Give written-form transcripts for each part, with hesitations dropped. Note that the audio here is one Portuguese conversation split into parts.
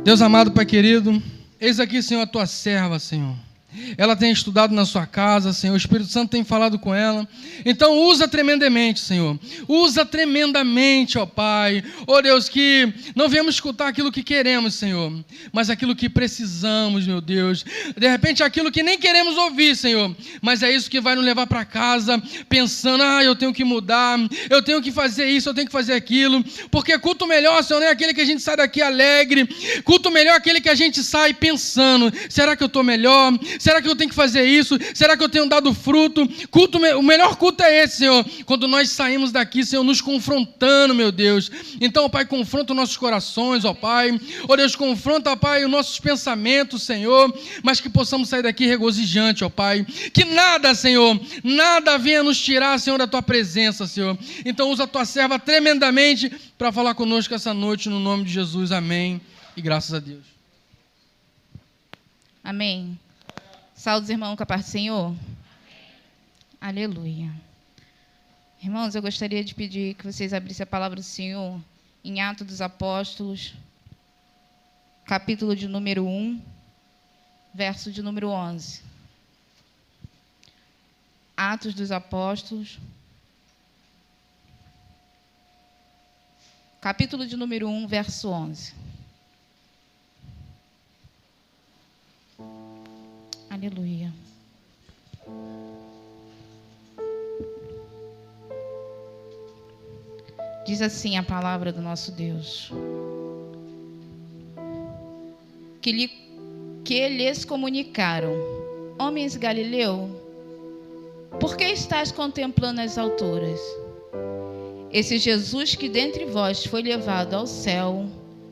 Deus amado, Pai querido, eis aqui, Senhor, a tua serva, Senhor. Ela tem estudado na sua casa, Senhor, o Espírito Santo tem falado com ela. Então usa tremendamente, Senhor. Usa tremendamente, ó Pai. Ó Deus, que não venhamos escutar aquilo que queremos, Senhor, mas aquilo que precisamos, meu Deus. De repente aquilo que nem queremos ouvir, Senhor, mas é isso que vai nos levar para casa, pensando, eu tenho que mudar, eu tenho que fazer isso, eu tenho que fazer aquilo. Porque culto melhor, Senhor, não é aquele que a gente sai daqui alegre. Culto melhor é aquele que a gente sai pensando, será que eu estou melhor? Será que eu tenho que fazer isso? Será que eu tenho dado fruto? O melhor culto é esse, Senhor, quando nós saímos daqui, Senhor, nos confrontando, meu Deus. Então, ó Pai, confronta os nossos corações, ó Pai. Ó Deus, confronta, ó Pai, os nossos pensamentos, Senhor, mas que possamos sair daqui regozijante, ó Pai. Que nada, Senhor, nada venha nos tirar, Senhor, da Tua presença, Senhor. Então, usa a Tua serva tremendamente para falar conosco essa noite, no nome de Jesus. Amém. E graças a Deus. Amém. Saúde, irmão, com a paz do Senhor. Aleluia. Irmãos, eu gostaria de pedir que vocês abrissem a palavra do Senhor em Atos dos Apóstolos, capítulo de número 1, verso de número 11. Atos dos Apóstolos, capítulo de número 1, verso 11. Aleluia. Diz assim a palavra do nosso Deus: que lhes comunicaram: homens Galileu, por que estáis contemplando as alturas? Esse Jesus que dentre vós foi levado ao céu,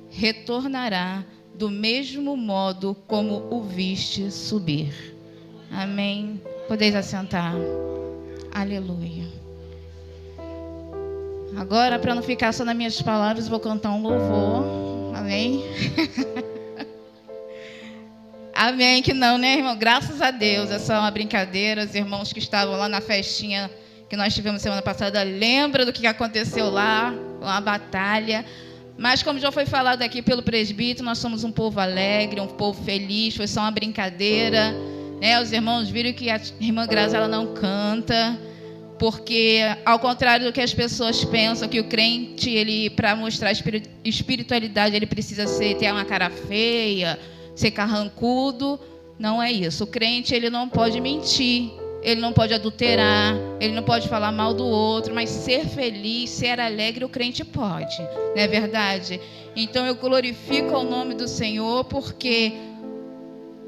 retornará do mesmo modo como o viste subir. Amém. Podeis assentar. Aleluia. Agora, para não ficar só nas minhas palavras, vou cantar um louvor. Amém. Amém, que não, né, irmão? Graças a Deus. É só uma brincadeira. Os irmãos que estavam lá na festinha que nós tivemos semana passada, lembra do que aconteceu lá, uma batalha. Mas, como já foi falado aqui pelo presbítero, nós somos um povo alegre, um povo feliz, foi só uma brincadeira, né? Os irmãos viram que a irmã Grazi, ela não canta, porque, ao contrário do que as pessoas pensam, que o crente, ele, para mostrar espiritualidade, ele precisa ter uma cara feia, ser carrancudo. Não é isso. O crente, ele não pode mentir, ele não pode adulterar, ele não pode falar mal do outro, mas ser feliz, ser alegre, o crente pode, não é verdade? Então eu glorifico o nome do Senhor, porque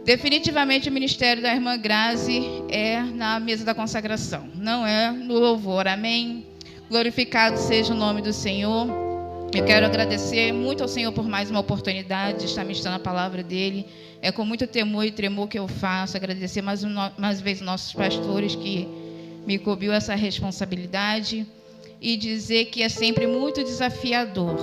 definitivamente o ministério da irmã Grazi é na mesa da consagração, não é no louvor, amém? Glorificado seja o nome do Senhor. Eu quero agradecer muito ao Senhor por mais uma oportunidade de estar ministrando a palavra dele. É com muito temor e tremor que eu faço. Agradecer mais uma vez nossos pastores que me cobriu essa responsabilidade. E dizer que é sempre muito desafiador.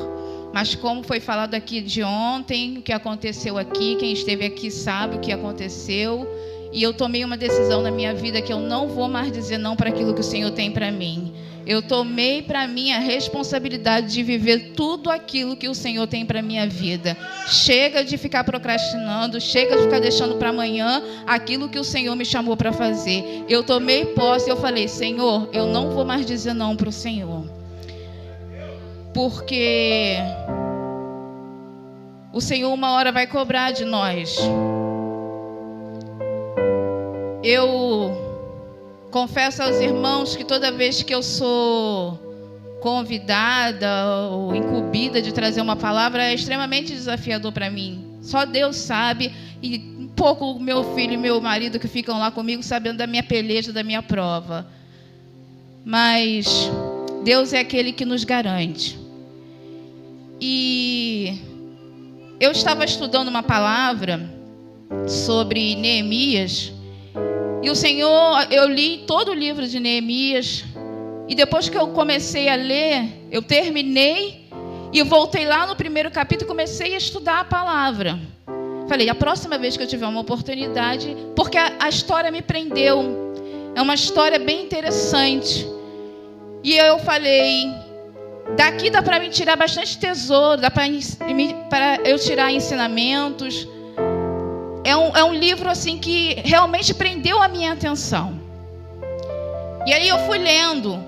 Mas como foi falado aqui de ontem, o que aconteceu aqui, quem esteve aqui sabe o que aconteceu. E eu tomei uma decisão na minha vida que eu não vou mais dizer não para aquilo que o Senhor tem para mim. Eu tomei para mim a responsabilidade de viver tudo aquilo que o Senhor tem para a minha vida. Chega de ficar procrastinando, chega de ficar deixando para amanhã aquilo que o Senhor me chamou para fazer. Eu tomei posse e eu falei: Senhor, eu não vou mais dizer não para o Senhor. Porque o Senhor uma hora vai cobrar de nós. Eu confesso aos irmãos que toda vez que eu sou convidada ou incumbida de trazer uma palavra, é extremamente desafiador para mim. Só Deus sabe, e um pouco meu filho e meu marido que ficam lá comigo sabendo da minha peleja, da minha prova. Mas Deus é aquele que nos garante. E eu estava estudando uma palavra sobre Neemias. E o Senhor, eu li todo o livro de Neemias. E depois que eu comecei a ler, eu terminei e eu voltei lá no primeiro capítulo e comecei a estudar a palavra. Falei, a próxima vez que eu tiver uma oportunidade, porque a história me prendeu. É uma história bem interessante. E eu falei, daqui dá para me tirar bastante tesouro, dá para eu tirar ensinamentos. É um livro assim que realmente prendeu a minha atenção. E aí eu fui lendo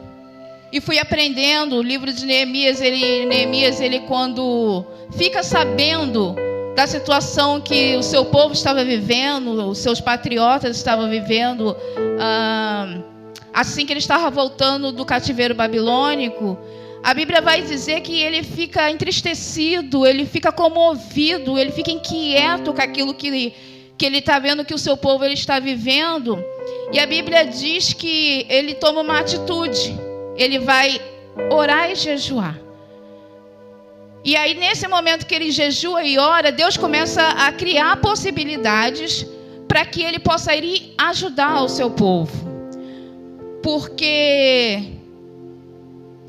e fui aprendendo. O livro de Neemias, ele quando fica sabendo da situação que o seu povo estava vivendo, os seus patriotas estavam vivendo, assim que ele estava voltando do cativeiro babilônico, a Bíblia vai dizer que ele fica entristecido, ele fica comovido, ele fica inquieto com aquilo que ele está vendo que o seu povo ele está vivendo. E a Bíblia diz que ele toma uma atitude, ele vai orar e jejuar. E aí, nesse momento que ele jejua e ora, Deus começa a criar possibilidades para que ele possa ir ajudar o seu povo. Porque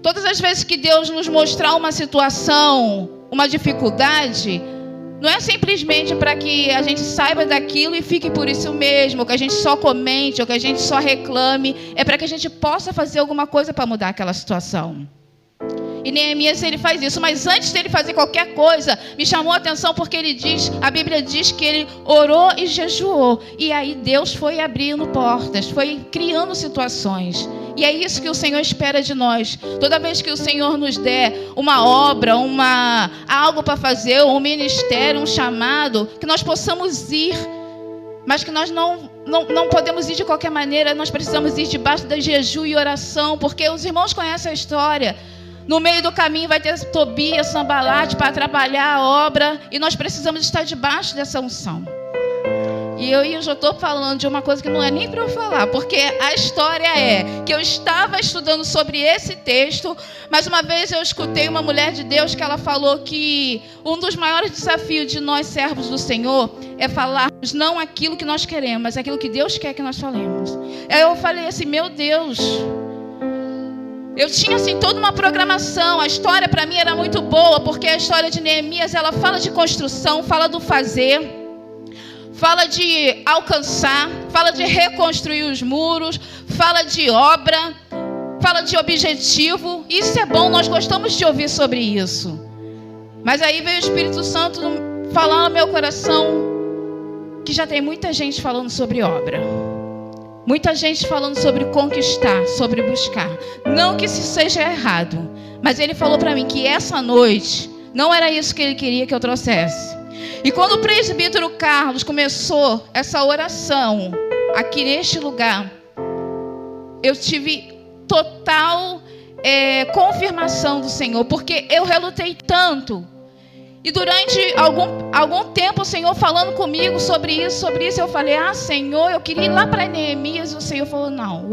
todas as vezes que Deus nos mostrar uma situação, uma dificuldade, não é simplesmente para que a gente saiba daquilo e fique por isso mesmo, ou que a gente só comente, ou que a gente só reclame. É para que a gente possa fazer alguma coisa para mudar aquela situação. E Neemias, ele faz isso, mas antes dele fazer qualquer coisa, me chamou a atenção porque a Bíblia diz que ele orou e jejuou. E aí Deus foi abrindo portas, foi criando situações. E é isso que o Senhor espera de nós. Toda vez que o Senhor nos der uma obra, algo para fazer, um ministério, um chamado, que nós possamos ir, mas que nós não podemos ir de qualquer maneira. Nós precisamos ir debaixo da jejum e oração, porque os irmãos conhecem a história. No meio do caminho vai ter Tobias, Sanbalate para atrapalhar a obra, e nós precisamos estar debaixo dessa unção. E eu já estou falando de uma coisa que não é nem para eu falar, porque a história é que eu estava estudando sobre esse texto, mas uma vez eu escutei uma mulher de Deus que ela falou que um dos maiores desafios de nós servos do Senhor é falarmos não aquilo que nós queremos, mas aquilo que Deus quer que nós falemos. Aí eu falei assim, meu Deus... Eu tinha assim toda uma programação. A história para mim era muito boa, porque a história de Neemias, ela fala de construção, fala do fazer, fala de alcançar, fala de reconstruir os muros, fala de obra, fala de objetivo. Isso é bom, nós gostamos de ouvir sobre isso. Mas aí veio o Espírito Santo falar no meu coração que já tem muita gente falando sobre obra. Muita gente falando sobre conquistar, sobre buscar. Não que isso seja errado, mas ele falou para mim que essa noite não era isso que ele queria que eu trouxesse. E quando o presbítero Carlos começou essa oração aqui neste lugar, eu tive total confirmação do Senhor, porque eu relutei tanto. E durante algum tempo o Senhor falando comigo sobre isso, eu falei, Senhor, eu queria ir lá para Neemias. E o Senhor falou, não.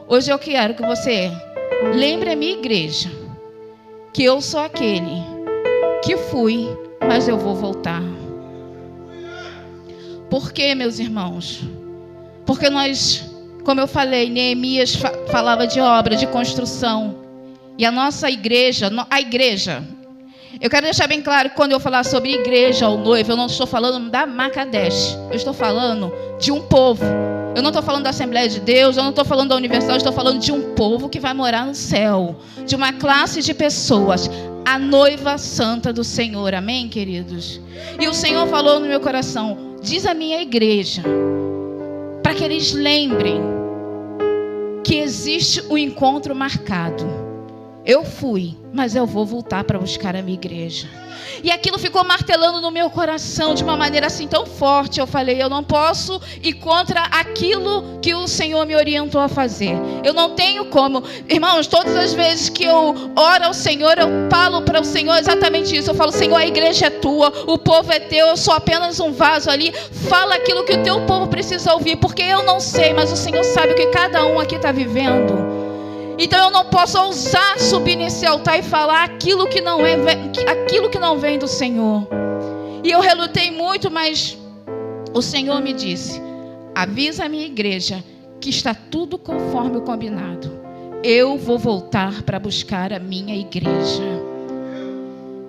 Hoje eu quero que você lembre a minha igreja, que eu sou aquele que fui, mas eu vou voltar. Por quê, meus irmãos? Porque nós, como eu falei, Neemias falava de obra, de construção. E a nossa igreja, eu quero deixar bem claro que quando eu falar sobre igreja ou noiva, eu não estou falando da Macadesh. Eu estou falando de um povo. Eu não estou falando da Assembleia de Deus, eu não estou falando da Universal, eu estou falando de um povo que vai morar no céu. De uma classe de pessoas. A noiva santa do Senhor. Amém, queridos? E o Senhor falou no meu coração, diz a minha igreja, para que eles lembrem que existe um encontro marcado. Eu fui, mas eu vou voltar para buscar a minha igreja. E aquilo ficou martelando no meu coração de uma maneira assim tão forte. Eu falei, eu não posso ir contra aquilo que o Senhor me orientou a fazer. Eu não tenho como. Irmãos, todas as vezes que eu oro ao Senhor, eu falo para o Senhor exatamente isso. Eu falo, Senhor, a igreja é tua, o povo é teu, eu sou apenas um vaso ali. Fala aquilo que o teu povo precisa ouvir, porque eu não sei, mas o Senhor sabe o que cada um aqui está vivendo. Então eu não posso ousar subir nesse altar e falar aquilo que não vem do Senhor. E eu relutei muito, mas o Senhor me disse, avisa a minha igreja que está tudo conforme o combinado. Eu vou voltar para buscar a minha igreja.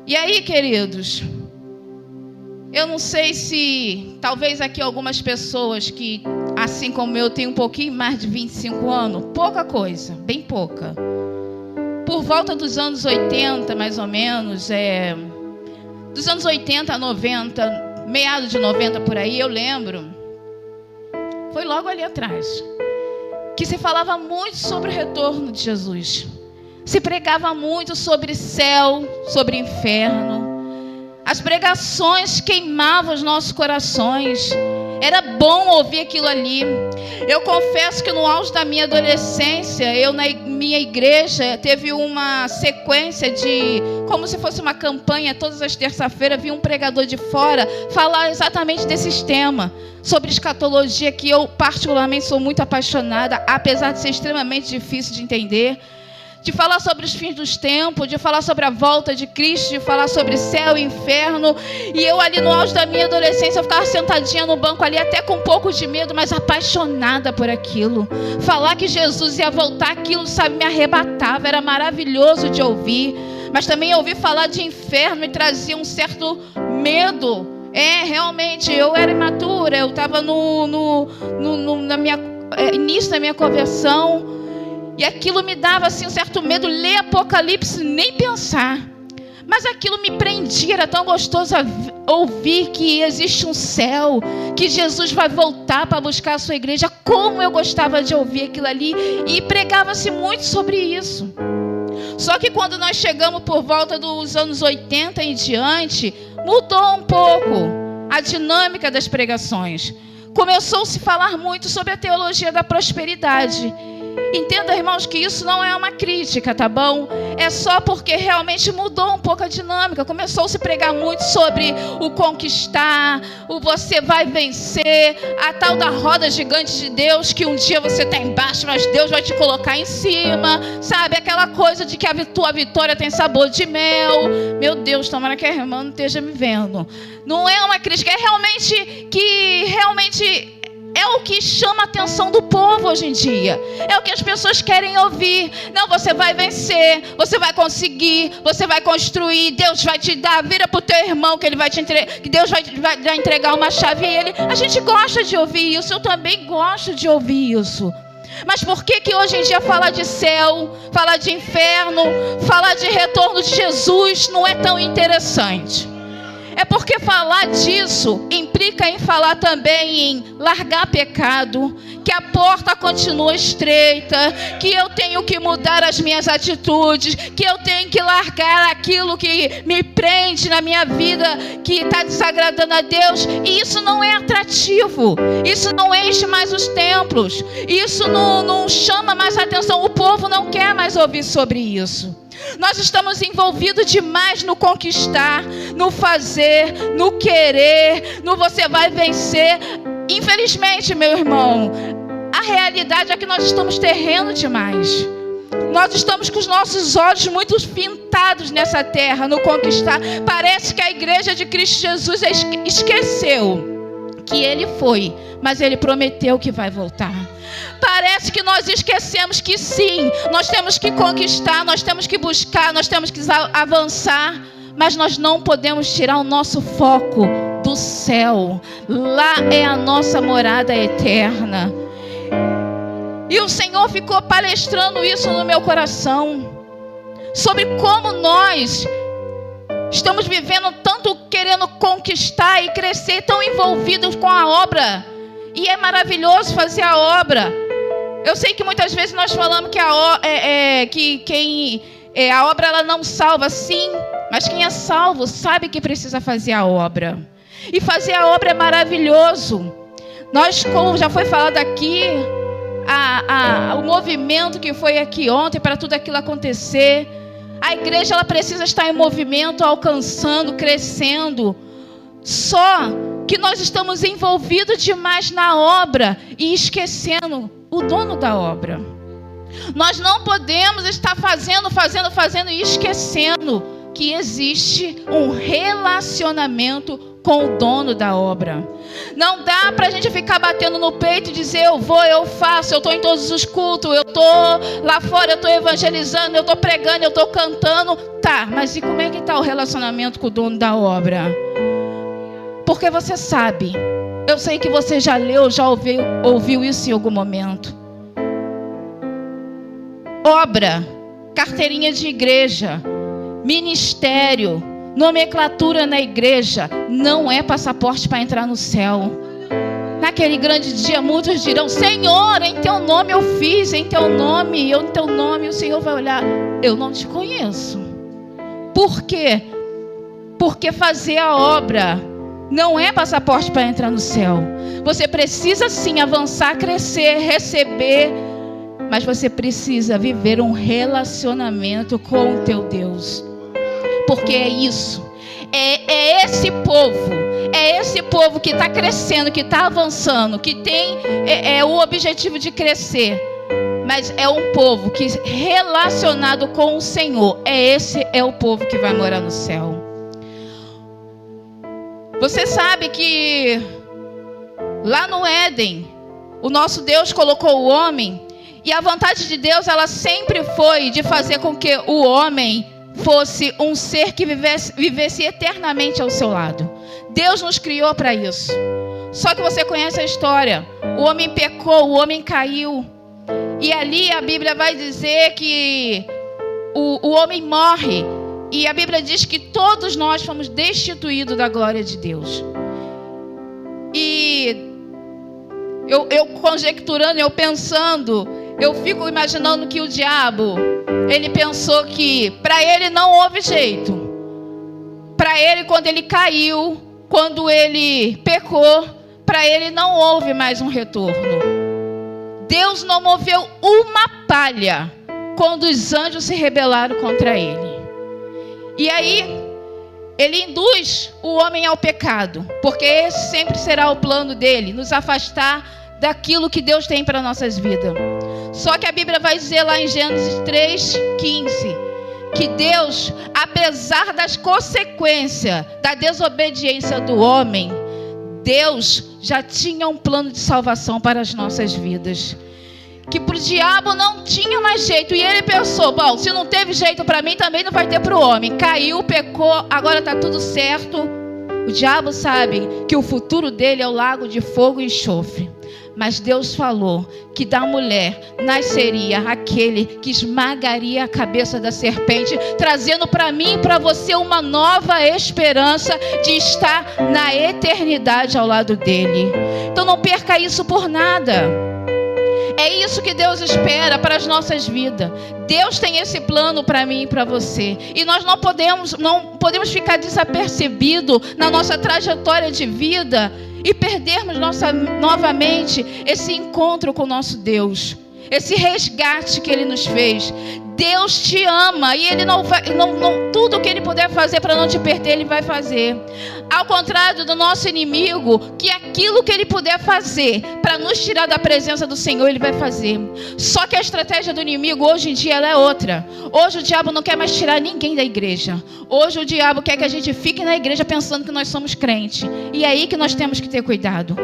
E aí, queridos, eu não sei se talvez aqui algumas pessoas que, assim como eu, têm um pouquinho mais de 25 anos, pouca coisa, bem pouca. por volta dos anos 80, mais ou menos, dos anos 80 a 90, meados de 90 por aí, eu lembro, foi logo ali atrás, que se falava muito sobre o retorno de Jesus. Se pregava muito sobre céu, sobre inferno. As pregações queimavam os nossos corações. Era bom ouvir aquilo ali. Eu confesso que no auge da minha adolescência, eu na minha igreja teve uma sequência de, como se fosse uma campanha, todas as terças-feiras vinha um pregador de fora falar exatamente desses temas, sobre escatologia, que eu particularmente sou muito apaixonada, apesar de ser extremamente difícil de entender. De falar sobre os fins dos tempos, de falar sobre a volta de Cristo, de falar sobre céu e inferno. E eu ali no auge da minha adolescência, eu ficava sentadinha no banco ali, até com um pouco de medo, mas apaixonada por aquilo. Falar que Jesus ia voltar, aquilo, sabe, me arrebatava, era maravilhoso de ouvir. Mas também ouvir falar de inferno me trazia um certo medo. Realmente, eu era imatura, eu estava no início da minha conversão. E aquilo me dava assim, um certo medo. Ler Apocalipse, nem pensar. Mas aquilo me prendia, era tão gostoso ouvir que existe um céu, que Jesus vai voltar para buscar a sua igreja. Como eu gostava de ouvir aquilo ali. E pregava-se muito sobre isso. Só que quando nós chegamos por volta dos anos 80 em diante, mudou um pouco a dinâmica das pregações. Começou-se a falar muito sobre a teologia da prosperidade. Entenda, irmãos, que isso não é uma crítica, tá bom? É só porque realmente mudou um pouco a dinâmica. Começou a se pregar muito sobre o conquistar, o você vai vencer, a tal da roda gigante de Deus, que um dia você está embaixo, mas Deus vai te colocar em cima, sabe? Aquela coisa de que a tua vitória tem sabor de mel. Meu Deus, tomara que a irmã não esteja me vendo. Não é uma crítica, é realmente é o que chama a atenção do povo hoje em dia. É o que as pessoas querem ouvir. Não, você vai vencer, você vai conseguir, você vai construir, Deus vai te dar, vira para o teu irmão que ele vai te entregar, que Deus vai entregar uma chave a ele. A gente gosta de ouvir isso, eu também gosto de ouvir isso. Mas por que hoje em dia falar de céu, falar de inferno, falar de retorno de Jesus não é tão interessante? É porque falar disso implica em falar também em largar pecado, que a porta continua estreita, que eu tenho que mudar as minhas atitudes, que eu tenho que largar aquilo que me prende na minha vida, que está desagradando a Deus. E isso não é atrativo, isso não enche mais os templos, isso não chama mais a atenção. O povo não quer mais ouvir sobre isso. Nós estamos envolvidos demais no conquistar, no fazer, no querer, no você vai vencer. Infelizmente, meu irmão, a realidade é que nós estamos terreno demais. Nós estamos com os nossos olhos muito pintados nessa terra, no conquistar. Parece que a igreja de Cristo Jesus esqueceu que Ele foi, mas Ele prometeu que vai voltar. Parece que nós esquecemos que sim, nós temos que conquistar, nós temos que buscar, nós temos que avançar, mas nós não podemos tirar o nosso foco do céu. Lá é a nossa morada eterna. E o Senhor ficou palestrando isso no meu coração, sobre como nós estamos vivendo tanto querendo conquistar e crescer, tão envolvidos com a obra. E é maravilhoso fazer a obra. Eu sei que muitas vezes nós falamos que a obra ela não salva, sim, mas quem é salvo sabe que precisa fazer a obra. E fazer a obra é maravilhoso. Nós, como já foi falado aqui, o movimento que foi aqui ontem para tudo aquilo acontecer, a igreja ela precisa estar em movimento, alcançando, crescendo. Só que nós estamos envolvidos demais na obra e esquecendo o dono da obra. Nós não podemos estar fazendo e esquecendo que existe um relacionamento com o dono da obra. Não dá para a gente ficar batendo no peito e dizer eu vou, eu faço, eu estou em todos os cultos, eu estou lá fora, eu estou evangelizando, eu estou pregando, eu estou cantando. Tá, mas e como é que está o relacionamento com o dono da obra? Porque você sabe, eu sei que você já leu, já ouviu isso em algum momento. Obra carteirinha de igreja, ministério, nomenclatura na igreja, não é passaporte para entrar no céu. Naquele grande dia, muitos dirão: Senhor, em teu nome eu fiz, em teu nome, o Senhor vai olhar: eu não te conheço. Por quê? Porque fazer a obra não é passaporte para entrar no céu. Você precisa sim avançar, crescer, receber, mas você precisa viver um relacionamento com o teu Deus. Porque é isso. É esse povo que está crescendo, que está avançando, que tem o objetivo de crescer. Mas é um povo que relacionado com o Senhor. Esse é o povo que vai morar no céu. Você sabe que lá no Éden, o nosso Deus colocou o homem, e a vontade de Deus, ela sempre foi de fazer com que o homem fosse um ser que vivesse eternamente ao seu lado. Deus nos criou para isso. Só que você conhece a história. O homem pecou, o homem caiu. E ali a Bíblia vai dizer que o homem morre. E a Bíblia diz que todos nós fomos destituídos da glória de Deus. E eu conjecturando, eu pensando, eu fico imaginando que o diabo, ele pensou que para ele não houve jeito. Para ele, quando ele caiu, quando ele pecou, para ele não houve mais um retorno. Deus não moveu uma palha quando os anjos se rebelaram contra ele. E aí, ele induz o homem ao pecado, porque esse sempre será o plano dele, nos afastar daquilo que Deus tem para nossas vidas. Só que a Bíblia vai dizer lá em Gênesis 3:15, que Deus, apesar das consequências da desobediência do homem, Deus já tinha um plano de salvação para as nossas vidas. Que para o diabo não tinha mais jeito. E ele pensou: bom, se não teve jeito para mim, também não vai ter para o homem. Caiu, pecou, agora está tudo certo. O diabo sabe que o futuro dele é o lago de fogo e enxofre. Mas Deus falou que da mulher nasceria aquele que esmagaria a cabeça da serpente, trazendo para mim e para você uma nova esperança de estar na eternidade ao lado dele. Então não perca isso por nada. É isso que Deus espera para as nossas vidas. Deus tem esse plano para mim e para você. E nós não podemos ficar desapercebido na nossa trajetória de vida e perdermos novamente esse encontro com o nosso Deus. Esse resgate que Ele nos fez. Deus te ama e Ele tudo que Ele puder fazer para não te perder, Ele vai fazer. Ao contrário do nosso inimigo, que aquilo que ele puder fazer para nos tirar da presença do Senhor, Ele vai fazer. Só que a estratégia do inimigo hoje em dia ela é outra. Hoje o diabo não quer mais tirar ninguém da igreja. Hoje o diabo quer que a gente fique na igreja pensando que nós somos crentes. E é aí que nós temos que ter cuidado.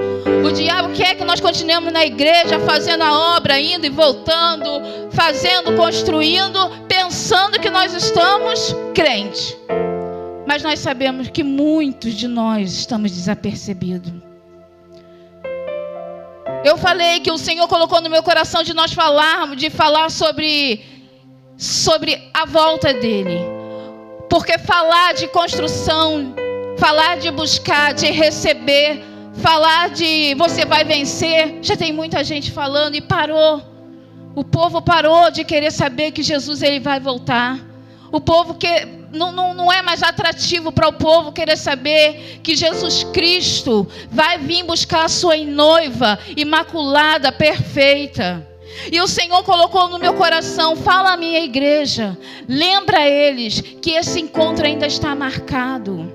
O diabo quer que nós continuemos na igreja, fazendo a obra, indo e voltando, fazendo, construindo, pensando que nós estamos crentes. Mas nós sabemos que muitos de nós estamos desapercebidos. Eu falei que o Senhor colocou no meu coração de nós falar sobre a volta dele. Porque falar de construção, falar de buscar, de receber, falar de você vai vencer, já tem muita gente falando e parou. O povo parou de querer saber que Jesus ele vai voltar. O povo que não é mais atrativo para o povo querer saber que Jesus Cristo vai vir buscar a sua noiva imaculada, perfeita. E o Senhor colocou no meu coração: fala à minha igreja, lembra a eles que esse encontro ainda está marcado.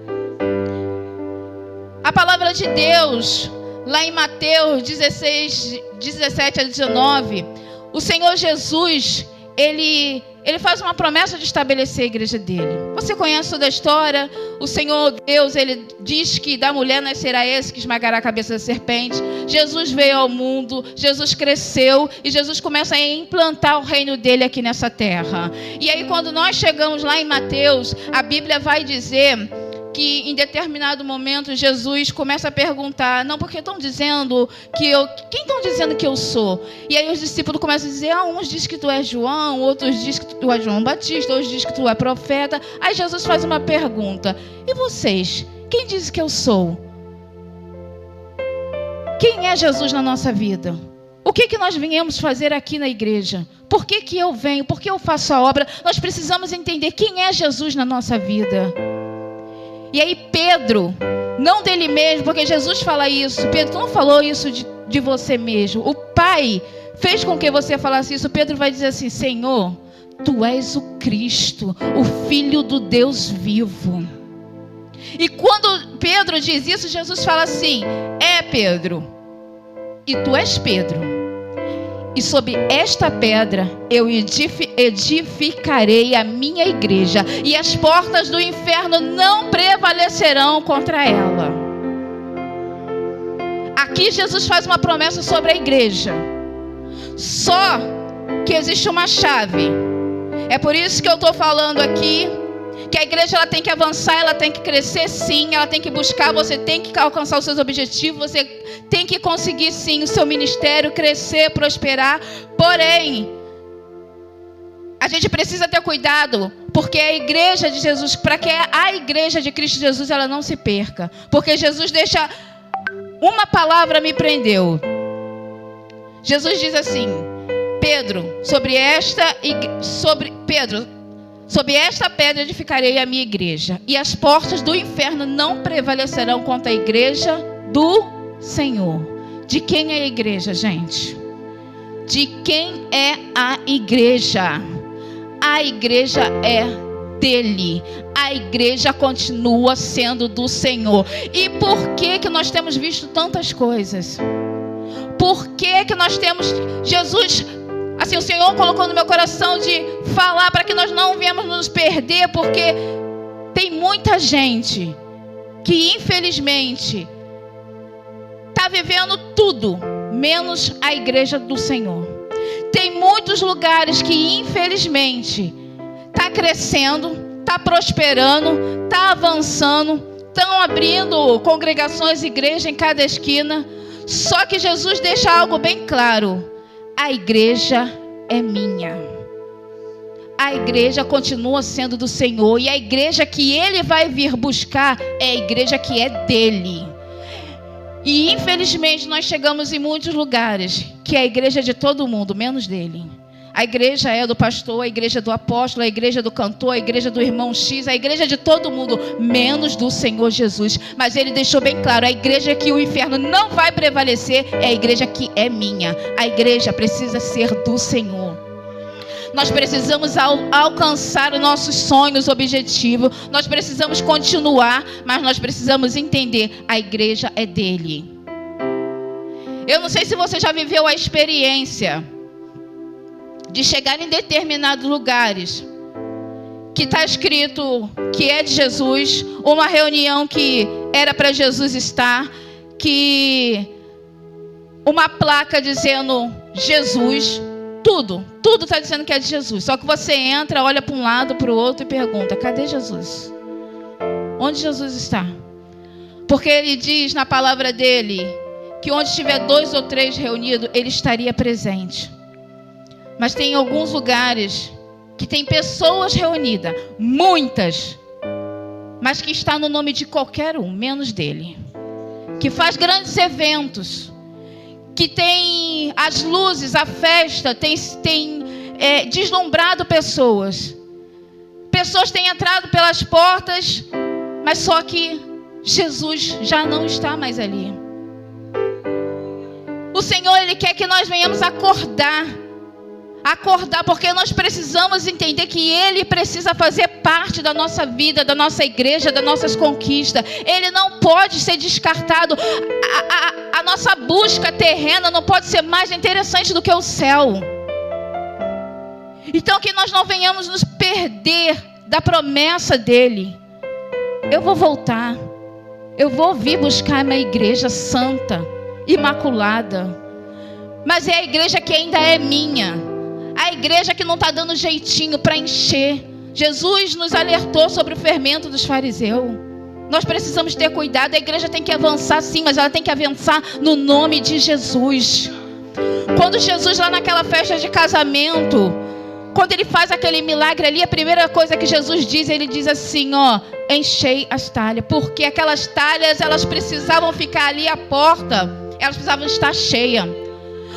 A palavra de Deus, lá em Mateus 16, 17 a 19, o Senhor Jesus, Ele faz uma promessa de estabelecer a igreja dele. Você conhece toda a história? O Senhor Deus, Ele diz que da mulher nascerá esse que esmagará a cabeça da serpente. Jesus veio ao mundo, Jesus cresceu e Jesus começa a implantar o reino dele aqui nessa terra. E aí quando nós chegamos lá em Mateus, a Bíblia vai dizer que em determinado momento Jesus começa a perguntar, não, porque estão dizendo que eu... Quem estão dizendo que eu sou? E aí os discípulos começam a dizer, uns dizem que tu és João, outros dizem que tu és João Batista, outros dizem que tu é profeta. Aí Jesus faz uma pergunta, e vocês? Quem diz que eu sou? Quem é Jesus na nossa vida? O que nós viemos fazer aqui na igreja? Por que eu venho? Por que eu faço a obra? Nós precisamos entender quem é Jesus na nossa vida. E aí Pedro, não dele mesmo, porque Jesus fala isso. Pedro, tu não falou isso de você mesmo. O Pai fez com que você falasse isso. Pedro vai dizer assim, Senhor, tu és o Cristo, o Filho do Deus vivo. E quando Pedro diz isso, Jesus fala assim, Pedro, e tu és Pedro. E sobre esta pedra eu edificarei a minha igreja, e as portas do inferno não prevalecerão contra ela. Aqui Jesus faz uma promessa sobre a igreja. Só que existe uma chave. É por isso que eu estou falando aqui que a igreja ela tem que avançar, ela tem que crescer sim, ela tem que buscar, você tem que alcançar os seus objetivos, você tem que conseguir sim o seu ministério crescer, prosperar. Porém, a gente precisa ter cuidado, porque a igreja de Jesus, para que a igreja de Cristo Jesus ela não se perca, porque Jesus deixa uma palavra me prendeu. Jesus diz assim, sobre esta pedra edificarei a minha igreja, e as portas do inferno não prevalecerão contra a igreja do Senhor. De quem é a igreja, gente? De quem é a igreja? A igreja é dele. A igreja continua sendo do Senhor. E por que nós temos visto tantas coisas? Por que nós temos... Jesus... Assim, o Senhor colocou no meu coração de falar para que nós não venhamos nos perder, porque tem muita gente que infelizmente está vivendo tudo, menos a igreja do Senhor. Tem muitos lugares que infelizmente está crescendo, está prosperando, está avançando, estão abrindo congregações, igreja em cada esquina. Só que Jesus deixa algo bem claro. A igreja é minha. A igreja continua sendo do Senhor. E a igreja que Ele vai vir buscar é a igreja que é dele. E infelizmente nós chegamos em muitos lugares que a igreja é de todo mundo, menos dele. A igreja é do pastor, a igreja é do apóstolo, a igreja é do cantor, a igreja do irmão X, a igreja é de todo mundo, menos do Senhor Jesus. Mas ele deixou bem claro, a igreja que o inferno não vai prevalecer é a igreja que é minha. A igreja precisa ser do Senhor. Nós precisamos alcançar os nossos sonhos, objetivos. Nós precisamos continuar, mas nós precisamos entender, a igreja é dele. Eu não sei se você já viveu a experiência de chegar em determinados lugares que está escrito que é de Jesus, uma reunião que era para Jesus estar, que uma placa dizendo Jesus, tudo está dizendo que é de Jesus. Só que você entra, olha para um lado, para o outro e pergunta, cadê Jesus? Onde Jesus está? Porque ele diz na palavra dele que onde tiver 2 ou 3 reunidos, ele estaria presente. Mas tem alguns lugares que tem pessoas reunidas, muitas, mas que está no nome de qualquer um, menos dele. Que faz grandes eventos, que tem as luzes, a festa, tem deslumbrado pessoas. Pessoas têm entrado pelas portas, mas só que Jesus já não está mais ali. O Senhor, Ele quer que nós venhamos acordar, porque nós precisamos entender que Ele precisa fazer parte da nossa vida, da nossa igreja, das nossas conquistas. Ele não pode ser descartado. A nossa busca terrena não pode ser mais interessante do que o céu. Então que nós não venhamos nos perder da promessa dEle. Eu vou voltar. Eu vou vir buscar a minha igreja santa, imaculada. Mas é a igreja que ainda é minha. A igreja que não está dando jeitinho para encher. Jesus nos alertou sobre o fermento dos fariseus. Nós precisamos ter cuidado. A igreja tem que avançar sim, mas ela tem que avançar no nome de Jesus. Quando Jesus lá naquela festa de casamento, quando ele faz aquele milagre ali, a primeira coisa que Jesus diz, ele diz assim, ó, enchei as talhas. Porque aquelas talhas, elas precisavam ficar ali à porta, elas precisavam estar cheias.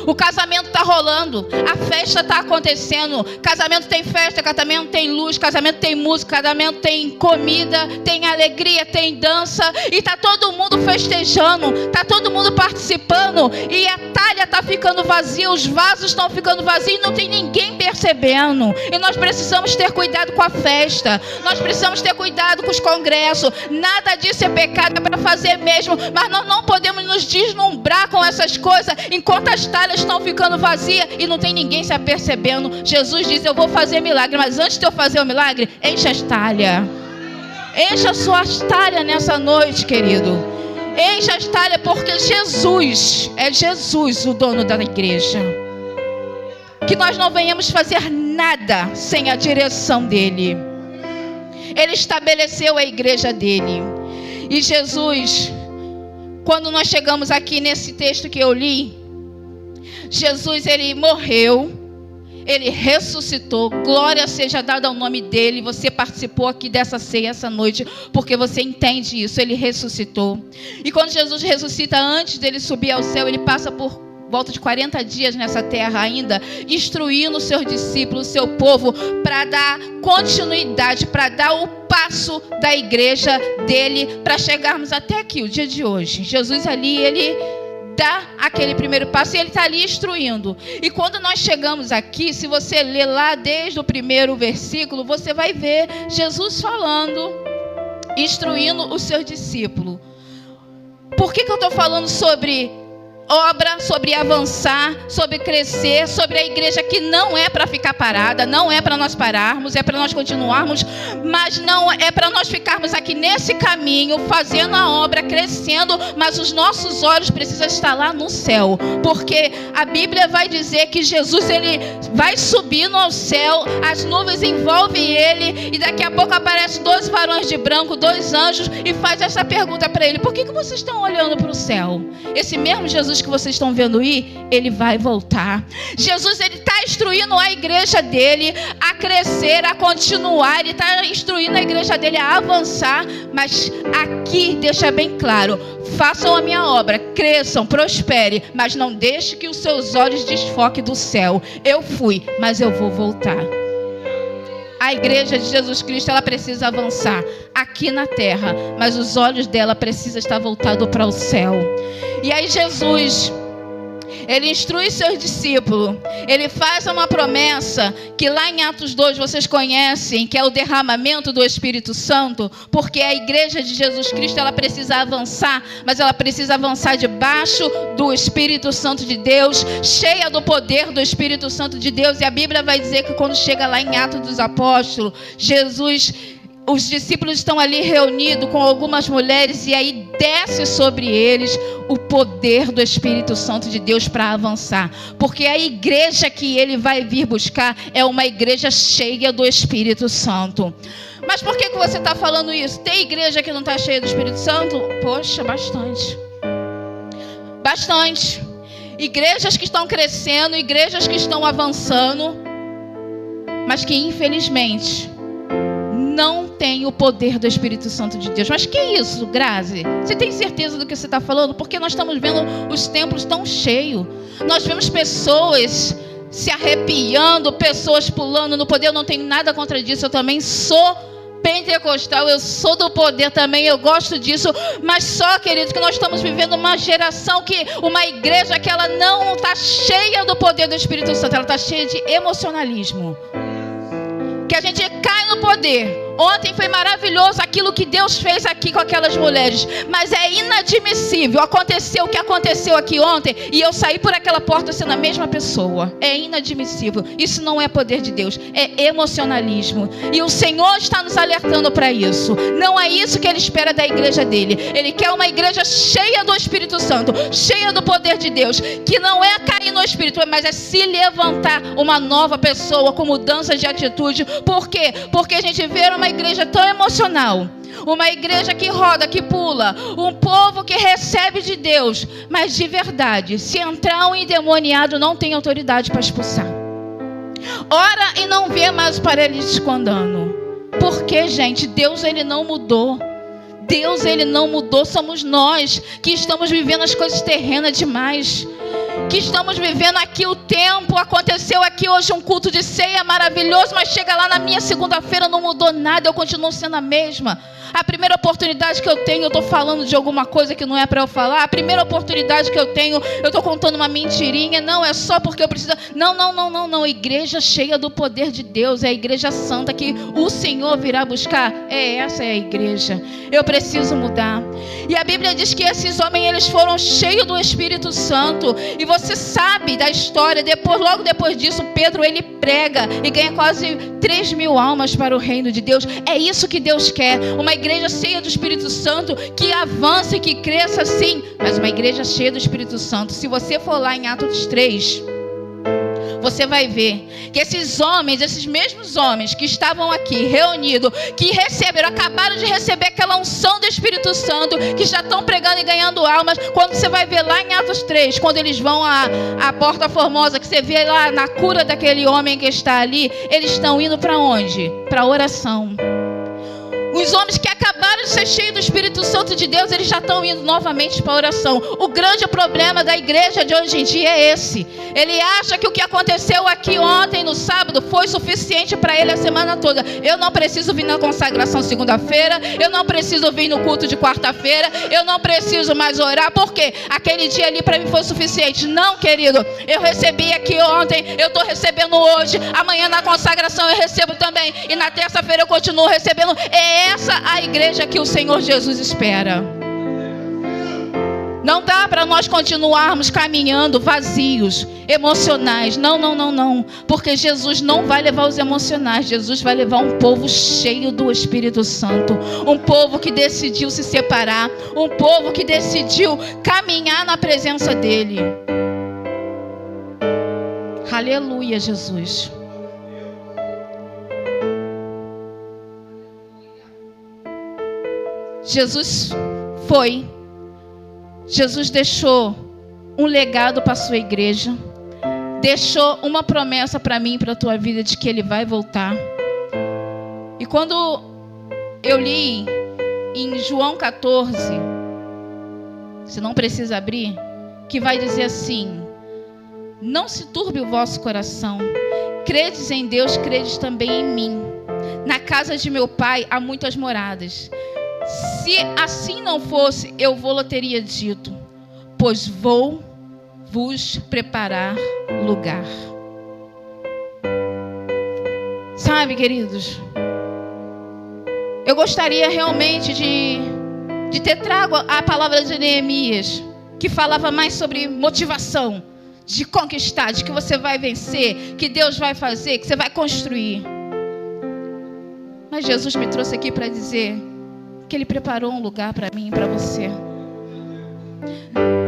O casamento está rolando, a festa está acontecendo. Casamento tem festa, casamento tem luz, casamento tem música, casamento tem comida, tem alegria, tem dança. E está todo mundo festejando, está todo mundo participando. E a talha está ficando vazia, os vasos estão ficando vazios e não tem ninguém percebendo. E nós precisamos ter cuidado com a festa. Nós precisamos ter cuidado com os congressos. Nada disso é pecado, é para fazer mesmo. Mas nós não podemos nos deslumbrar com essas coisas enquanto as talhas estão ficando vazias e não tem ninguém se apercebendo. Jesus diz, eu vou fazer milagre, mas antes de eu fazer o milagre, enche as talhas. Enche as suas talhas nessa noite, querido. Enche as talhas, porque Jesus, é Jesus o dono da igreja. Que nós não venhamos fazer nada sem a direção dele. Ele estabeleceu a igreja dele. E Jesus, quando nós chegamos aqui nesse texto que eu li, Jesus, ele morreu, ele ressuscitou, glória seja dada ao nome dele. Você participou aqui dessa ceia essa noite, porque você entende isso, ele ressuscitou. E quando Jesus ressuscita, antes dele subir ao céu, ele passa por volta de 40 dias nessa terra ainda, instruindo os seus discípulos, o seu povo, para dar continuidade, para dar o passo da igreja dele, para chegarmos até aqui, o dia de hoje. Jesus ali, ele dá aquele primeiro passo e ele está ali instruindo. E quando nós chegamos aqui, se você ler lá desde o primeiro versículo, você vai ver Jesus falando, instruindo os seus discípulos. Por que eu estou falando sobre obra, sobre avançar, sobre crescer, sobre a igreja que não é para ficar parada, não é para nós pararmos, é para nós continuarmos, mas não é para nós ficarmos aqui nesse caminho, fazendo a obra, crescendo, mas os nossos olhos precisam estar lá no céu, porque a Bíblia vai dizer que Jesus, ele vai subindo ao céu, as nuvens envolvem ele, e daqui a pouco aparecem 2 varões de branco, 2 anjos, e faz essa pergunta para ele: por que vocês estão olhando para o céu? Esse mesmo Jesus que vocês estão vendo aí, ele vai voltar. Jesus, ele está instruindo a igreja dele a crescer, a continuar. Ele está instruindo a igreja dele a avançar. Mas aqui deixa bem claro: façam a minha obra, cresçam, prospere, mas não deixe que os seus olhos desfoquem do céu. Eu fui, mas eu vou voltar. A igreja de Jesus Cristo, ela precisa avançar aqui na terra, mas os olhos dela precisam estar voltados para o céu. E aí Jesus, ele instrui seus discípulos, ele faz uma promessa que lá em Atos 2 vocês conhecem, que é o derramamento do Espírito Santo, porque a igreja de Jesus Cristo, ela precisa avançar, mas ela precisa avançar debaixo do Espírito Santo de Deus, cheia do poder do Espírito Santo de Deus. E a Bíblia vai dizer que quando chega lá em Atos dos Apóstolos, Jesus, os discípulos estão ali reunidos com algumas mulheres, e aí desce sobre eles o poder do Espírito Santo de Deus para avançar. Porque a igreja que ele vai vir buscar é uma igreja cheia do Espírito Santo. Mas por que você está falando isso? Tem igreja que não está cheia do Espírito Santo? Poxa, bastante. Bastante. Igrejas que estão crescendo, igrejas que estão avançando, mas que infelizmente não tem o poder do Espírito Santo de Deus. Mas que é isso, Grazi? Você tem certeza do que você está falando? Porque nós estamos vendo os templos tão cheios. Nós vemos pessoas se arrepiando, pessoas pulando no poder. Eu não tenho nada contra disso. Eu também sou pentecostal, eu sou do poder também, eu gosto disso. Mas só, queridos, que nós estamos vivendo uma geração uma igreja que ela não está cheia do poder do Espírito Santo. Ela está cheia de emocionalismo. Que a gente cai no poder. Ontem foi maravilhoso aquilo que Deus fez aqui com aquelas mulheres, mas é inadmissível. Aconteceu o que aconteceu aqui ontem e eu saí por aquela porta sendo a mesma pessoa. É inadmissível. Isso não é poder de Deus, é emocionalismo. E o Senhor está nos alertando para isso. Não é isso que Ele espera da igreja dele. Ele quer uma igreja cheia do Espírito Santo, cheia do poder de Deus, que não é cair no Espírito, mas é se levantar uma nova pessoa com mudança de atitude. Por quê? Porque a gente vê uma igreja tão emocional, uma igreja que roda, que pula, um povo que recebe de Deus, mas de verdade, se entrar um endemoniado, não tem autoridade para expulsar. Ora e não vê mais o paralítico andando. Porque, gente, Deus ele não mudou. Deus ele não mudou, somos nós que estamos vivendo as coisas terrenas demais. Que estamos vivendo aqui o tempo, aconteceu aqui hoje um culto de ceia maravilhoso, mas chega lá na minha segunda-feira, não mudou nada, eu continuo sendo a mesma. A primeira oportunidade que eu tenho, eu estou falando de alguma coisa que não é para eu falar. A primeira oportunidade que eu tenho, eu estou contando uma mentirinha. Não, é só porque eu preciso. Não. Igreja cheia do poder de Deus, é a igreja santa que o Senhor virá buscar. Essa é a igreja. Eu preciso mudar. E a Bíblia diz que esses homens, eles foram cheios do Espírito Santo. E você sabe da história, logo depois disso, Pedro, ele prega e ganha quase 3.000 almas para o reino de Deus. É isso que Deus quer. Uma igreja cheia do Espírito Santo, que avance, que cresça sim, mas uma igreja cheia do Espírito Santo. Se você for lá em Atos 3, você vai ver que esses homens, esses mesmos homens que estavam aqui reunidos, que acabaram de receber aquela unção do Espírito Santo, que já estão pregando e ganhando almas. Quando você vai ver lá em Atos 3, quando eles vão à Porta Formosa, que você vê lá na cura daquele homem que está ali, eles estão indo para onde? Para a oração. Os homens que acabaram de ser cheios do Espírito Santo de Deus, eles já estão indo novamente para a oração. O grande problema da igreja de hoje em dia é esse. Ele acha que o que aconteceu aqui ontem, no sábado, foi suficiente para ele a semana toda. Eu não preciso vir na consagração segunda-feira, eu não preciso vir no culto de quarta-feira, eu não preciso mais orar, porque aquele dia ali para mim foi suficiente. Não, querido, eu recebi aqui ontem, eu estou recebendo hoje, amanhã na consagração eu recebo também, e na terça-feira eu continuo recebendo. É essa a igreja que o Senhor Jesus espera. Não dá para nós continuarmos caminhando vazios, emocionais. Não. Porque Jesus não vai levar os emocionais. Jesus vai levar um povo cheio do Espírito Santo. Um povo que decidiu se separar. Um povo que decidiu caminhar na presença dEle. Aleluia, Jesus. Jesus deixou um legado para a sua igreja, deixou uma promessa para mim e para a tua vida de que Ele vai voltar. E quando eu li em João 14, você não precisa abrir, que vai dizer assim: não se turbe o vosso coração, credes em Deus, credes também em mim. Na casa de meu pai há muitas moradas. Se assim não fosse, eu vou-lhe teria dito, pois vou vos preparar lugar. Sabe, queridos, eu gostaria realmente de ter trago a palavra de Neemias, que falava mais sobre motivação, de conquistar, de que você vai vencer, que Deus vai fazer, que você vai construir. Mas Jesus me trouxe aqui para dizer que Ele preparou um lugar para mim e para você.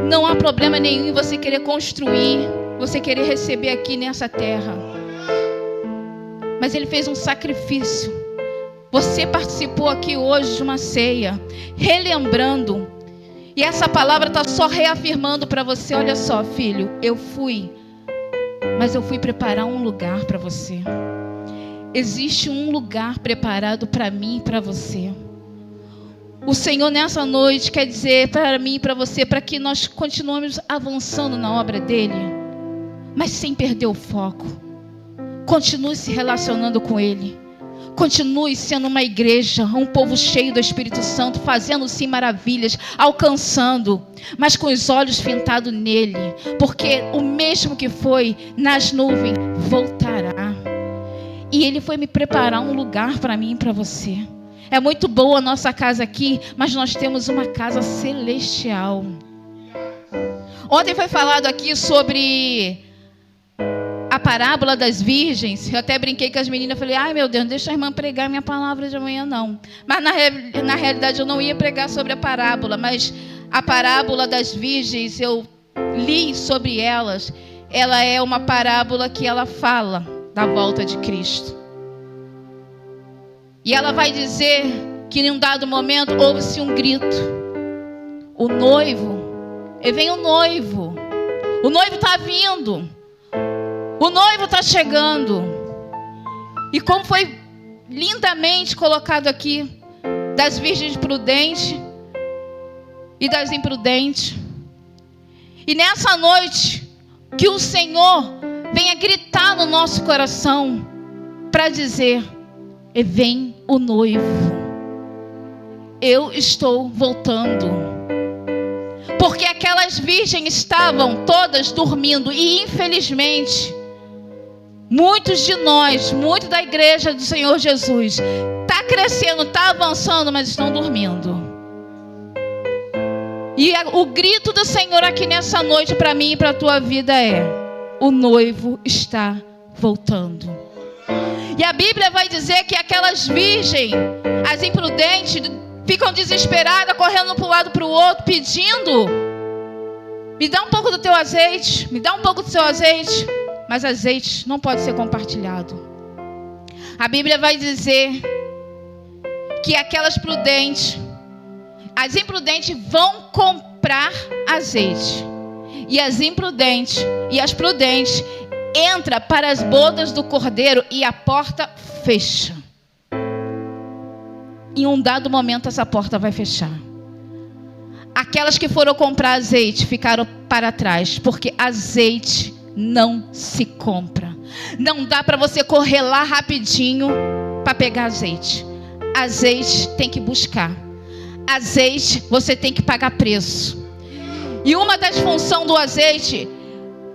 Não há problema nenhum em você querer construir, você querer receber aqui nessa terra. Mas Ele fez um sacrifício. Você participou aqui hoje de uma ceia, relembrando. E essa palavra está só reafirmando para você: olha só, filho, eu fui, mas eu fui preparar um lugar para você. Existe um lugar preparado para mim e para você. O Senhor nessa noite quer dizer para mim e para você, para que nós continuemos avançando na obra dEle, mas sem perder o foco. Continue se relacionando com Ele. Continue sendo uma igreja, um povo cheio do Espírito Santo, fazendo sim maravilhas, alcançando, mas com os olhos fintados nele, porque o mesmo que foi nas nuvens voltará. E Ele foi me preparar um lugar para mim e para você. É muito boa a nossa casa aqui, mas nós temos uma casa celestial. Ontem foi falado aqui sobre a parábola das virgens. Eu até brinquei com as meninas, falei: ai meu Deus, não deixa a irmã pregar minha palavra de amanhã não. Mas na realidade eu não ia pregar sobre a parábola, mas a parábola das virgens, eu li sobre elas. Ela é uma parábola que ela fala da volta de Cristo. E ela vai dizer que em um dado momento houve-se um grito. O noivo, e vem o noivo. O noivo está vindo. O noivo está chegando. E como foi lindamente colocado aqui, das virgens prudentes e das imprudentes. E nessa noite, que o Senhor venha gritar no nosso coração para dizer: e vem o noivo. Eu estou voltando. Porque aquelas virgens estavam todas dormindo. E infelizmente, muitos de nós, muito da igreja do Senhor Jesus, está crescendo, está avançando, mas estão dormindo. E o grito do Senhor aqui nessa noite para mim e para a tua vida é: o noivo está voltando. E a Bíblia vai dizer que aquelas virgens, as imprudentes, ficam desesperadas, correndo para um lado para o outro, pedindo: me dá um pouco do teu azeite, me dá um pouco do seu azeite. Mas azeite não pode ser compartilhado. A Bíblia vai dizer que aquelas prudentes, as imprudentes vão comprar azeite. E as imprudentes e as prudentes entram para as bodas do Cordeiro e a porta fecha. Em um dado momento essa porta vai fechar. Aquelas que foram comprar azeite ficaram para trás, porque azeite não se compra. Não dá para você correr lá rapidinho para pegar azeite. Azeite tem que buscar. Azeite você tem que pagar preço. E uma das funções do azeite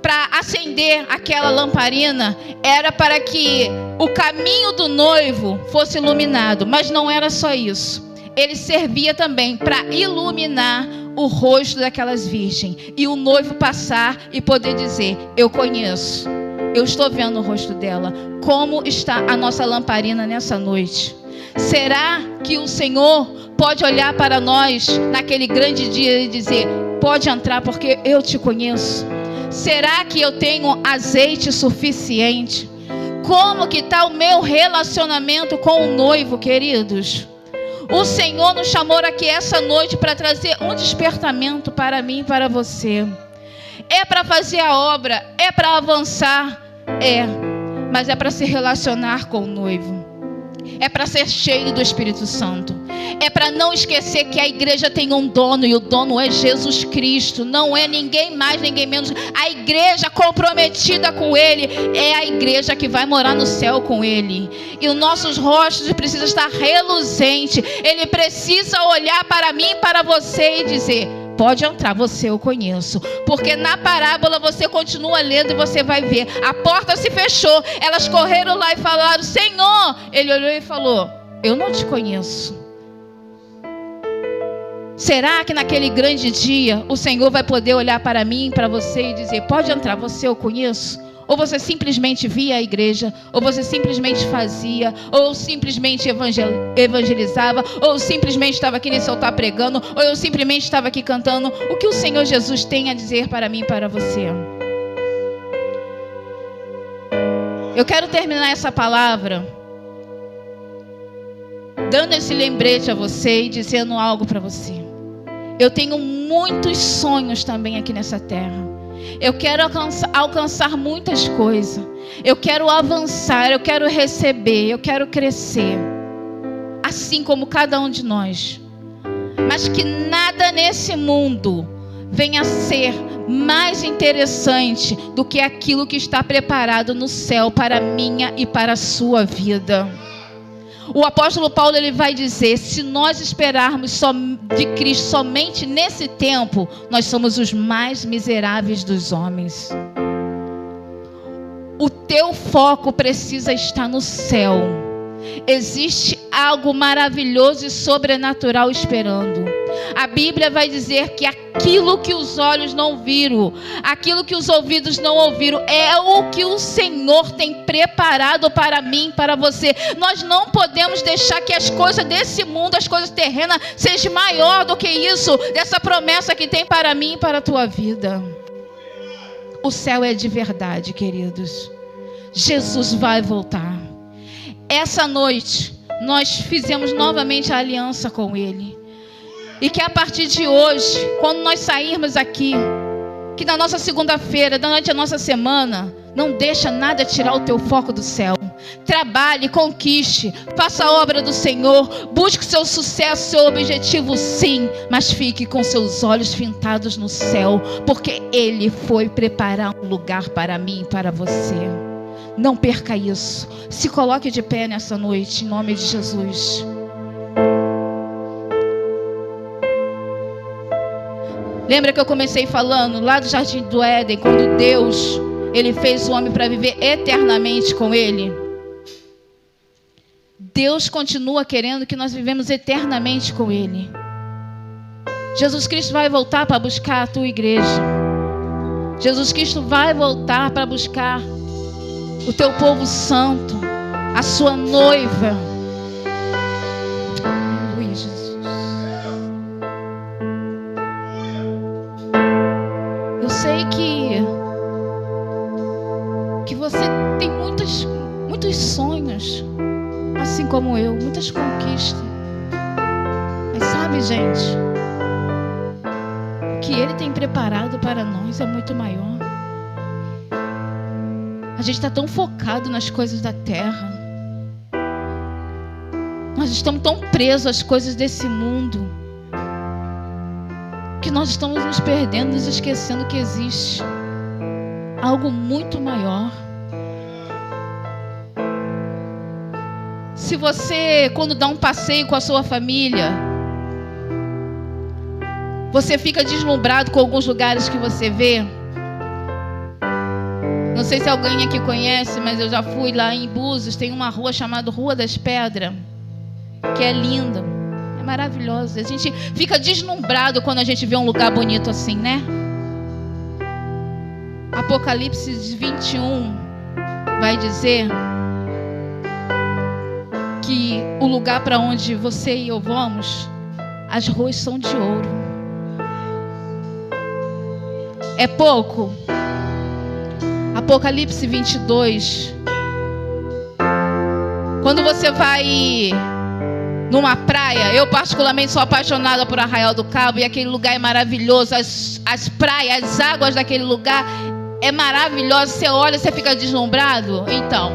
para acender aquela lamparina era para que o caminho do noivo fosse iluminado. Mas não era só isso. Ele servia também para iluminar o rosto daquelas virgens. E o noivo passar e poder dizer: eu conheço. Eu estou vendo o rosto dela. Como está a nossa lamparina nessa noite? Será que o Senhor pode olhar para nós naquele grande dia e dizer: pode entrar porque eu te conheço? Será que eu tenho azeite suficiente? Como que está o meu relacionamento com o noivo, queridos? O Senhor nos chamou aqui essa noite para trazer um despertamento para mim e para você. É para fazer a obra, é para avançar, mas é para se relacionar com o noivo. É para ser cheio do Espírito Santo. É para não esquecer que a igreja tem um dono, e o dono é Jesus Cristo. Não é ninguém mais, ninguém menos. A igreja comprometida com Ele é a igreja que vai morar no céu com Ele. E os nossos rostos precisam estar reluzentes. Ele precisa olhar para mim e para você e dizer: pode entrar, você eu conheço. Porque na parábola você continua lendo e você vai ver. A porta se fechou. Elas correram lá e falaram: Senhor. Ele olhou e falou: eu não te conheço. Será que naquele grande dia o Senhor vai poder olhar para mim e para você e dizer: pode entrar, você eu conheço? Ou você simplesmente via a igreja, ou você simplesmente fazia, ou simplesmente evangelizava, ou simplesmente estava aqui nesse altar pregando, ou eu simplesmente estava aqui cantando? O que o Senhor Jesus tem a dizer para mim e para você? Eu quero terminar essa palavra dando esse lembrete a você e dizendo algo para você. Eu tenho muitos sonhos também aqui nessa terra. Eu quero alcançar muitas coisas. Eu quero avançar, eu quero receber, eu quero crescer. Assim como cada um de nós. Mas que nada nesse mundo venha a ser mais interessante do que aquilo que está preparado no céu para a minha e para a sua vida. O apóstolo Paulo ele vai dizer: se nós esperarmos de Cristo somente nesse tempo, nós somos os mais miseráveis dos homens. O teu foco precisa estar no céu. Existe algo maravilhoso e sobrenatural esperando. A Bíblia vai dizer que aquilo que os olhos não viram, aquilo que os ouvidos não ouviram, é o que o Senhor tem preparado para mim, para você. Nós não podemos deixar que as coisas desse mundo, as coisas terrenas, sejam maior do que isso, dessa promessa que tem para mim e para a tua vida. O céu é de verdade, queridos. Jesus vai voltar. Essa noite nós fizemos novamente a aliança com Ele. E que a partir de hoje, quando nós sairmos aqui, que na nossa segunda-feira, durante a nossa semana, não deixa nada tirar o teu foco do céu. Trabalhe, conquiste, faça a obra do Senhor, busque seu sucesso, seu objetivo, sim, mas fique com seus olhos fintados no céu, porque Ele foi preparar um lugar para mim e para você. Não perca isso. Se coloque de pé nessa noite, em nome de Jesus. Lembra que eu comecei falando lá do Jardim do Éden, quando Deus, Ele fez o homem para viver eternamente com Ele? Deus continua querendo que nós vivemos eternamente com Ele. Jesus Cristo vai voltar para buscar a tua igreja. Jesus Cristo vai voltar para buscar o teu povo santo, a sua noiva. Aleluia, Jesus. Eu sei que você tem muitos sonhos, assim como eu, muitas conquistas. Mas sabe, gente, o que Ele tem preparado para nós é muito maior. A gente está tão focado nas coisas da terra. Nós estamos tão presos às coisas desse mundo, que nós estamos nos perdendo, nos esquecendo que existe algo muito maior. Se você, quando dá um passeio com a sua família, você fica deslumbrado com alguns lugares que você vê. Não sei se alguém aqui conhece, mas eu já fui lá em Búzios. Tem uma rua chamada Rua das Pedras, que é linda, é maravilhosa. A gente fica deslumbrado quando a gente vê um lugar bonito assim, né? Apocalipse 21 vai dizer que o lugar para onde você e eu vamos, as ruas são de ouro. É pouco? Apocalipse 22. Quando você vai numa praia, eu particularmente sou apaixonada por Arraial do Cabo, e aquele lugar é maravilhoso. As praias, as águas daquele lugar é maravilhosa. Você olha, você fica deslumbrado. Então,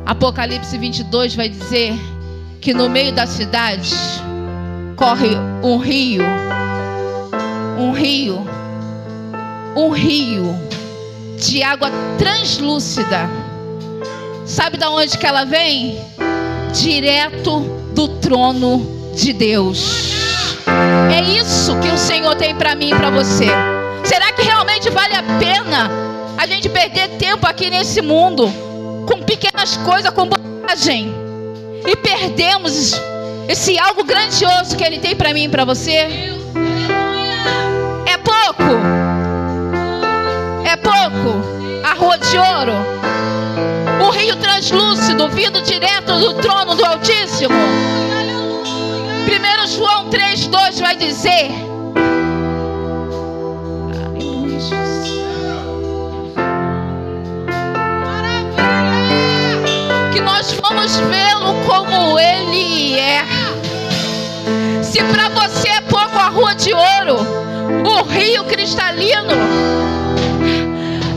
Apocalipse 22 vai dizer que no meio da cidade corre um rio de água translúcida. Sabe de onde que ela vem? Direto do trono de Deus. É isso que o Senhor tem para mim e para você. Será que realmente vale a pena a gente perder tempo aqui nesse mundo com pequenas coisas, com bobagem, e perdemos esse algo grandioso que Ele tem para mim e para você? É pouco? É pouco? A rua de ouro, o rio translúcido vindo direto do trono do Altíssimo. 1 João 3,2 vai dizer: que nós vamos vê-lo como Ele é. Se para você é pouco a rua de ouro, o rio cristalino,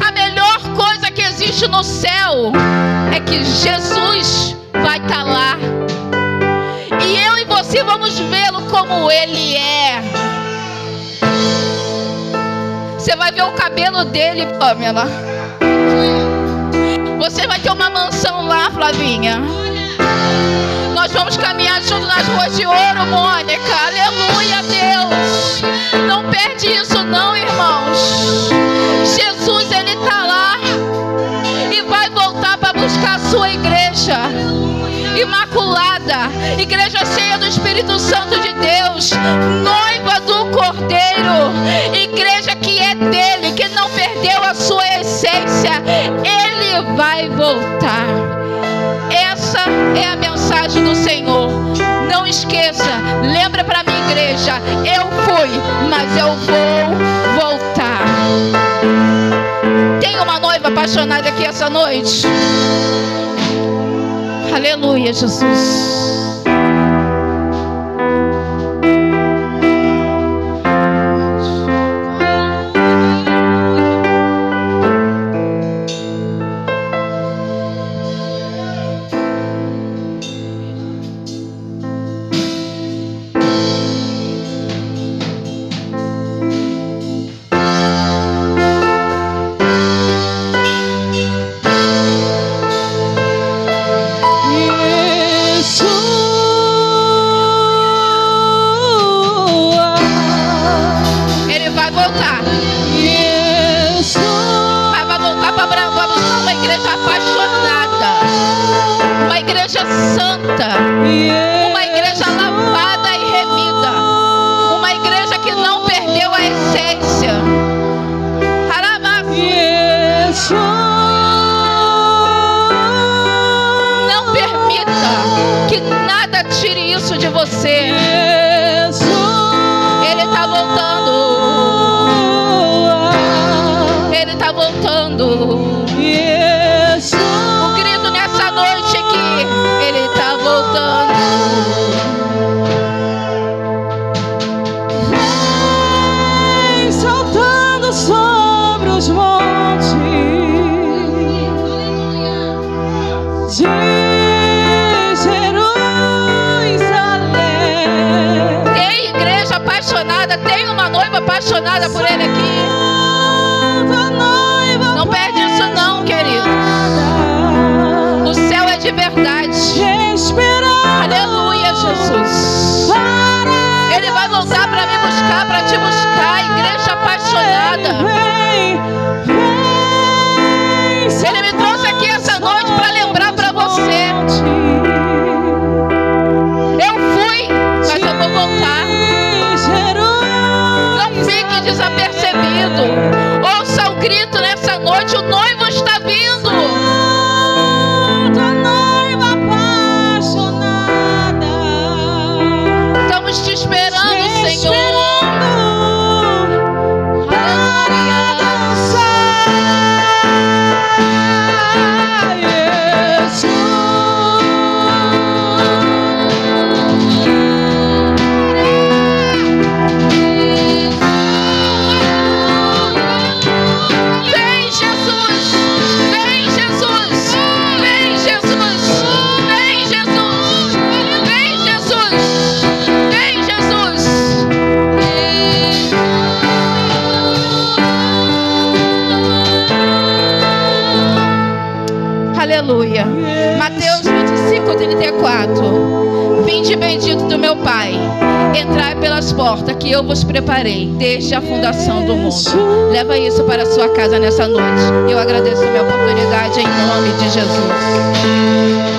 a melhor coisa que existe no céu é que Jesus vai estar lá. E eu e você vamos vê-lo como Ele é. Você vai ver o cabelo dele, Pamela. Você vai ter uma mansão lá, Flavinha. Nós vamos caminhar junto nas ruas de ouro, Mônica. Aleluia, Deus. Não perde isso não, irmãos. Jesus, Ele está lá e vai voltar para buscar a sua igreja imaculada, igreja cheia do Espírito Santo de Deus, noiva do Cordeiro, igreja que é dele, que não perdeu a sua essência. Ele vai voltar. Essa é a mensagem do Senhor. Não esqueça, lembra para minha igreja: eu fui, mas eu vou voltar. Tem uma noiva apaixonada aqui essa noite? Aleluia. Aleluia, Jesus. Santa, uma igreja lavada e remida, uma igreja que não perdeu a essência. Não permita que nada tire isso de você. Ele está voltando. Ele está voltando. O grito nessa noite aqui. Ele está voltando. Vem saltando sobre os montes de Jerusalém. Tem igreja apaixonada, tem uma noiva apaixonada por ele aqui. Não perde isso não, querido. O céu é de verdade. Aleluia, Jesus. Ele vai voltar para me buscar, para te buscar, igreja apaixonada. Ele me trouxe aqui essa noite para lembrar para você. Eu fui, mas eu vou voltar. Não fique desapercebido. Ouça o grito nessa noite, o noivo está vindo. Te esperando, Senhor. Vem, Jesus. Vem, Jesus. Vem, Jesus. Vem, Jesus. Vem, Jesus. Vem, Jesus. Aleluia. Mateus 25:34. Vinde bendito do meu Pai, entrai pelas portas que eu vos preparei desde a fundação do mundo. Leva isso para a sua casa nessa noite. Eu agradeço a minha oportunidade em nome de Jesus.